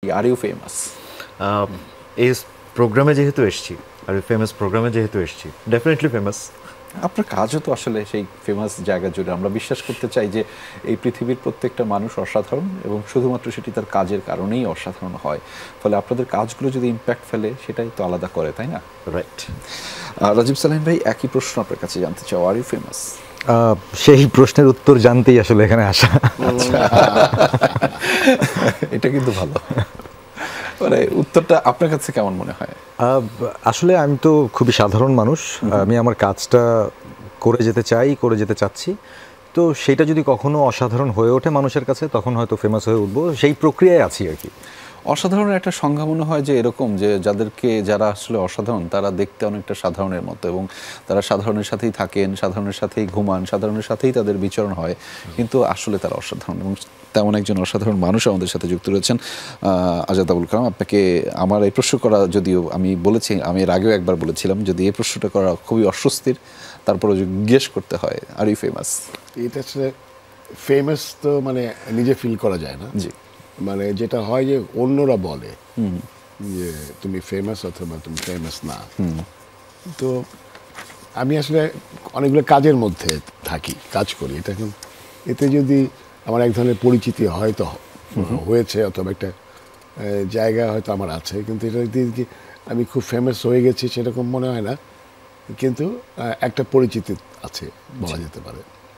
Are you famous? এই প্রোগ্রামে যেহেতু এসেছি, আর ফেমাস প্রোগ্রামে যেহেতু এসেছি, ডেফিনেটলি ফেমাস। আপনার কাজও তো আসলে সেই ফেমাস জায়গা জুড়ে। আমরা বিশ্বাস করতে চাই যে এই পৃথিবীর প্রত্যেকটা মানুষ অসাধারণ এবং শুধুমাত্র সেটি তার কাজের কারণেই অসাধারণ হয়। ফলে আপনাদের কাজগুলো যদি ইম্প্যাক্ট ফেলে সেটাই তো আলাদা করে, তাই না? রাইট। রাজীব সালাম ভাই, একই প্রশ্ন আপনার কাছে জানতে চাও, আর ইউ ফেমাস? সেই প্রশ্নের উত্তর জানতেই আসলে এখানে আসা। এটা কিন্তু ভালো। মানে উত্তরটা আপনার কাছে কেমন মনে হয়? আসলে আমি তো খুবই সাধারণ মানুষ, আমি আমার কাজটা করে যেতে চাই, করে যেতে চাচ্ছি। তো সেটা যদি কখনো অসাধারণ হয়ে ওঠে মানুষের কাছে, তখন হয়তো ফেমাস হয়ে উঠবো, সেই প্রক্রিয়ায় আছি আর কি। অসাধারণের একটা সংজ্ঞা মনে হয় যে এরকম, যে যারা আসলে অসাধারণ তারা দেখতে অনেকটা সাধারণের মতো, এবং তারা সাধারণের সাথেই থাকেন, সাধারণের সাথেই ঘুমান, সাধারণের সাথেই তাদের বিচরণ হয়, কিন্তু আসলে তারা অসাধারণ। এবং তেমন একজন অসাধারণ মানুষ আমাদের সাথে যুক্ত রয়েছেন, আজাদ আবুল কালাম। আপনাকে আমার এই প্রশ্ন করা, যদিও আমি বলেছি, আমি এর আগেও একবার বলেছিলাম, যদি এই প্রশ্নটা করা খুবই অস্বস্তির, তারপরে জিজ্ঞেস করতে হয় আর ইউ ফেমাস। এটা আসলে ফেমাস তো মানে নিজে ফিল করা যায় না। জি। মানে যেটা হয় যে অন্যরা বলে যে তুমি ফেমাস অথবা তুমি ফেমাস না। তো আমি আসলে অনেকগুলো কাজের মধ্যে থাকি, কাজ করি। এটা এখন এতে যদি আমার এক ধরনের পরিচিতি হয়তো হয়েছে, অথবা একটা জায়গা হয়তো আমার আছে, কিন্তু এটা যদি আমি খুব ফেমাস হয়ে গেছি সেরকম মনে হয় না, কিন্তু একটা পরিচিতি আছে বলা যেতে পারে।